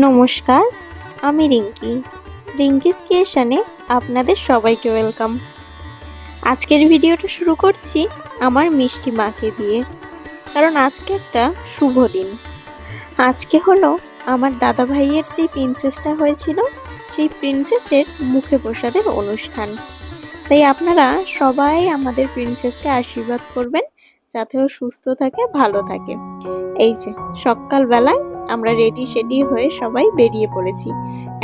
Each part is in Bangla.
নমস্কার, আমি রিঙ্কিস ক্রিয়েশনে আপনাদের সবাইকে ওয়েলকাম। আজকের ভিডিওটা শুরু করছি আমার মিষ্টি মাকে দিয়ে, কারণ আজকে একটা শুভ দিন। আজকে হলো আমার দাদা ভাইয়ের যে প্রিন্সেসটা হয়েছিল, সেই প্রিন্সেসের মুখে প্রসাদের অনুষ্ঠান। তাই আপনারা সবাই আমাদের প্রিন্সেসকে আশীর্বাদ করবেন যাতে ও সুস্থ থাকে, ভালো থাকে। এই যে সকালবেলায় আমরা রেডি হয়ে সবাই বেরিয়ে পড়েছি।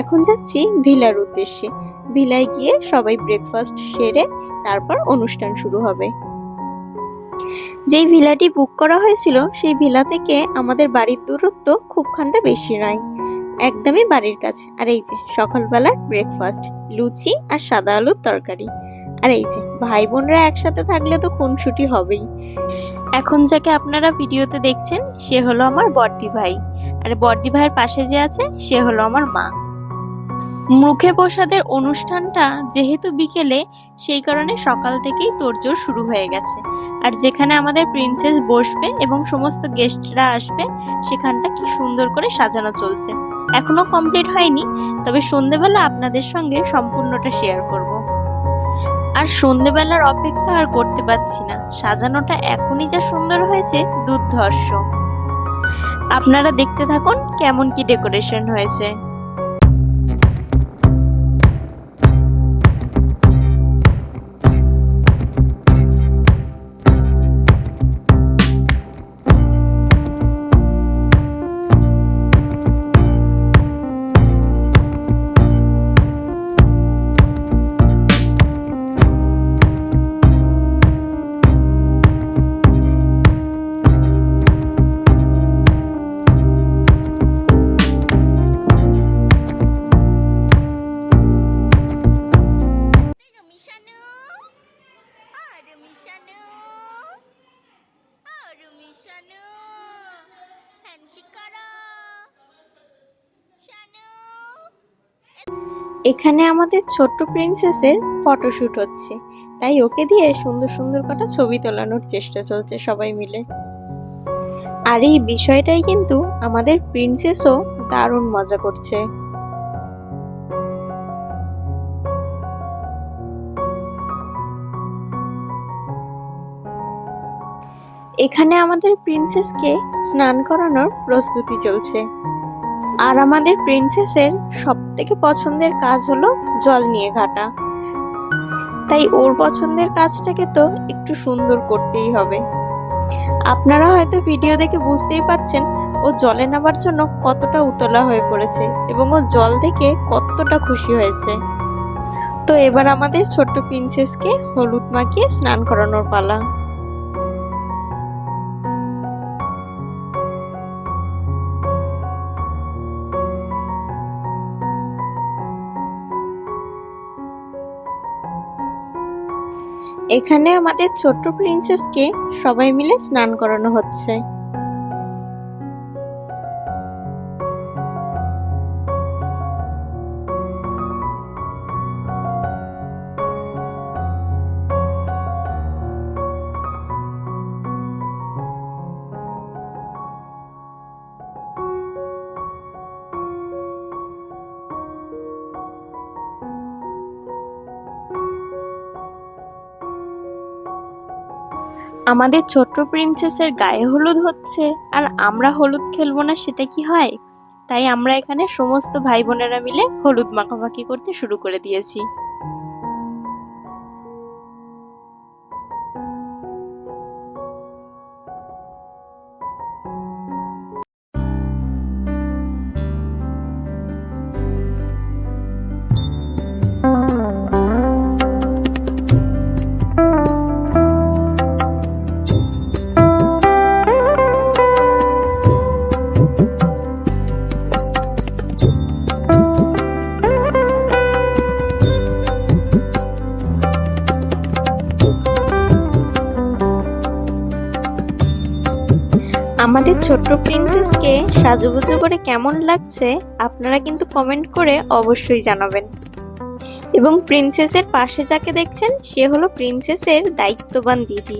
এখন যাচ্ছি ভিলার উদ্দেশ্যে। ভিলায় গিয়ে সবাই ব্রেকফাস্ট সেরে তারপর অনুষ্ঠান শুরু হবে। যেই ভিলাটি বুক করা হয়েছিল সেই ভিলা থেকে আমাদের বাড়ির দূরত্ব খুবখানটা বেশি নয়, একদমই বাড়ির কাছে। আর এই যে সকালবেলার ব্রেকফাস্ট, লুচি আর সাদা আলুর তরকারি। আর এই যে ভাই বোনরা একসাথে থাকলে তো খুনসুটি হবেই। এখন যাকে আপনারা ভিডিওতে দেখছেন সে হলো আমার বড়দি ভাই, আর বড়দি ভাইয়ের পাশে যে আছে সে হলো আমার মা। মুখে প্রসাদের অনুষ্ঠানটা যেহেতু বিকেলে, সেই কারণে সকাল থেকেই তোড়জোড় শুরু হয়ে গেছে। আর যেখানে আমাদের প্রিন্সেস বসবে এবং সমস্ত গেস্টরা আসবে, সেখানটা কি সুন্দর করে সাজানো চলছে। এখনো কমপ্লিট হয়নি, তবে সন্ধ্যেবেলা আপনাদের সঙ্গে সম্পূর্ণটা শেয়ার করব। আর সন্ধ্যেবেলার অপেক্ষা আর করতে পারছি না, সাজানোটা এখনই যা সুন্দর হয়েছে, দুর্ধর্ষ। আপনারা দেখতে থাকুন কেমন কি ডেকোরেশন হয়েছে। এখানে আমাদের ছোট্ট প্রিন্সেসের ফটোশুট হচ্ছে, তাই ওকে দিয়ে সুন্দর সুন্দর কটা ছবি তোলানোর চেষ্টা চলছে সবাই মিলে। আর এই বিষয়টাই কিন্তু আমাদের প্রিন্সেসও দারুণ মজা করছে। এখানে আমাদের প্রিন্সেসকে স্নান করানোর প্রস্তুতি চলছে। আর আমাদের প্রিন্সেসের সবথেকে পছন্দের কাজ হলো জল নিয়ে ঘাটা, তাই ওর পছন্দের কাজটাকে তো একটু সুন্দর করতেই হবে। আপনারা হয়তো ভিডিও দেখে বুঝতেই পারছেন ও জলে নামার জন্য কতটা উতলা হয়ে পড়েছে এবং ও জল দেখে কতটা খুশি হয়েছে। তো এবার আমাদের ছোট্ট প্রিন্সেসকে হলুদ মাখিয়ে স্নান করানোর পালা। এখানে আমাদের ছোট্ট প্রিন্সেসকে সবাই মিলে স্নান করানো হচ্ছে। আমাদের ছোট্ট প্রিন্সেসের গায়ে হলুদ হচ্ছে, আর আমরা হলুদ খেলবো না সেটা কি হয়? তাই আমরা এখানে সমস্ত ভাই বোনেরা মিলে হলুদ মাখামাখি করতে শুরু করে দিয়েছি। আমাদের ছোট্ট প্রিন্সেসকে সাজুগুজু করে কেমন লাগছে আপনারা কিন্তু কমেন্ট করে অবশ্যই জানাবেন। এবং প্রিন্সেসের পাশে যাকে দেখছেন সে হলো প্রিন্সেসের দায়িত্ববান দিদি।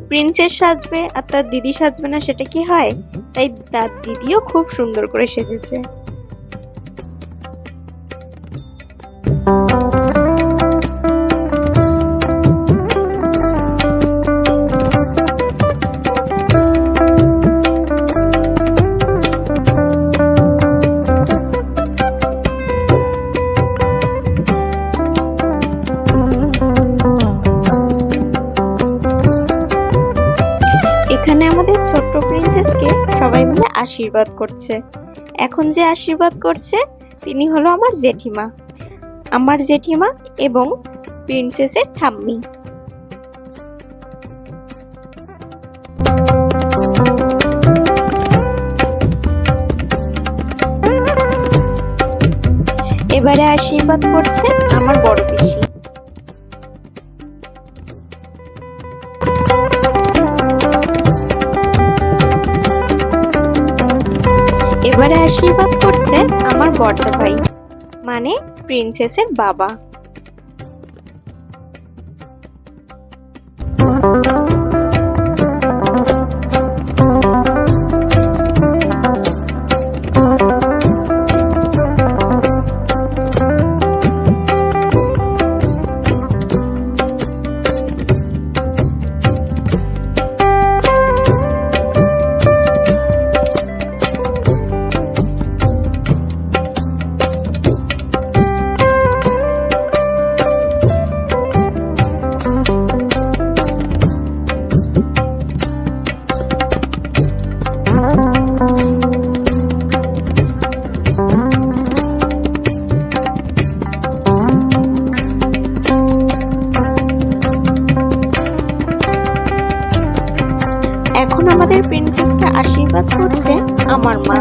প্রিন্সেস সাজবে আর তার দিদি সাজবে না সেটা কি হয়? তাই তার দিদিও খুব সুন্দর করে সেজেছে। এখানে আমাদের ছোট্ট প্রিন্সেসকে সবাই মিলে আশীর্বাদ করছে। এখন যে আশীর্বাদ করছে তিনি হলো আমার জেঠিমা এবং প্রিন্সেসের ঠাম্মি। এবারে আশীর্বাদ করছে আমার বড় পিসি। এবারে আশীর্বাদ করছে আমার বড়দা ভাই, মানে প্রিন্সেসের বাবা। এখন আমাদের প্রিন্সেসকে আশীর্বাদ করছে আমার মা।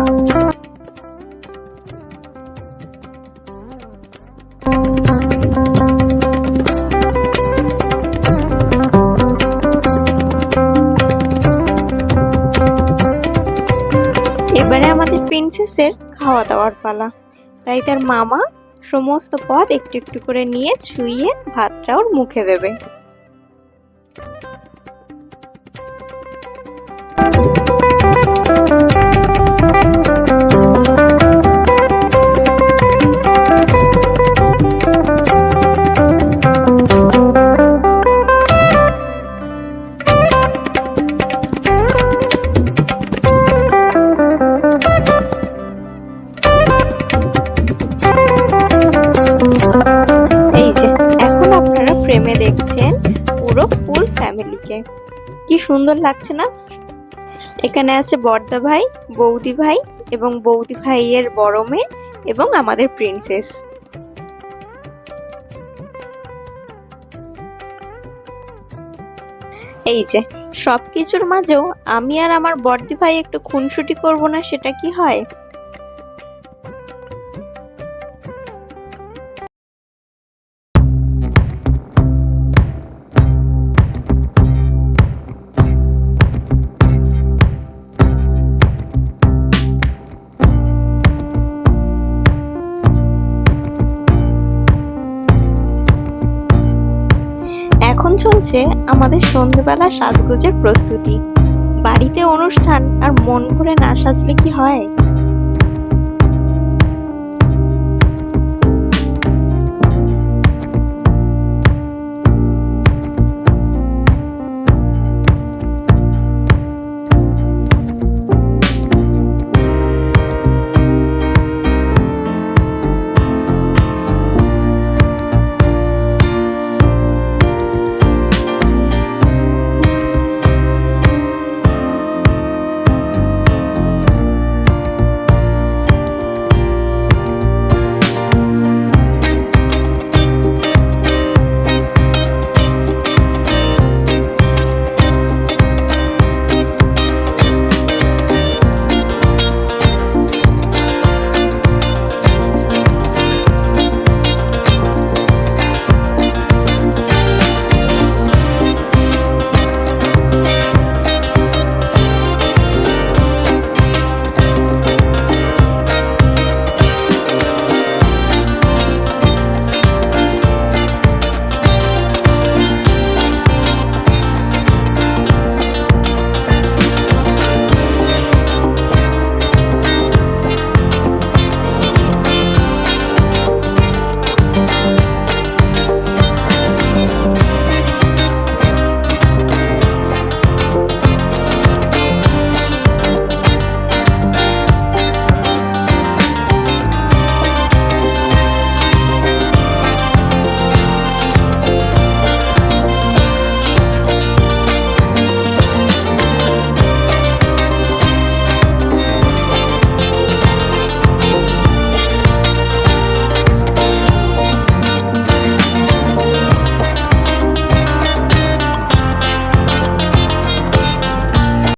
এবারে আমাদের প্রিন্সেসের খাওয়া দাওয়ার পালা, তাই তার মামা সমস্ত পদ একটু একটু করে নিয়ে ছুঁয়ে ভাতটা ওর মুখে দেবে। ফ্রেমে দেখছেন পুরো ফুল ফ্যামিলিকে, কি সুন্দর লাগছে না? এখানে আছে বড়দা ভাই, বৌদি ভাই এবং বৌদি ভাইয়ের বড় মেয়ে এবং আমাদের প্রিন্সেস। এই যে সবকিছুর মাঝেও আমি আর আমার বড়দি ভাই একটু খুনসুটি করব না, সেটা কি হয়? এখন চলছে আমাদের সন্ধ্যেবেলা সাজগোজের প্রস্তুতি। বাড়িতে অনুষ্ঠান আর মন ভরে না সাজলে কি হয়?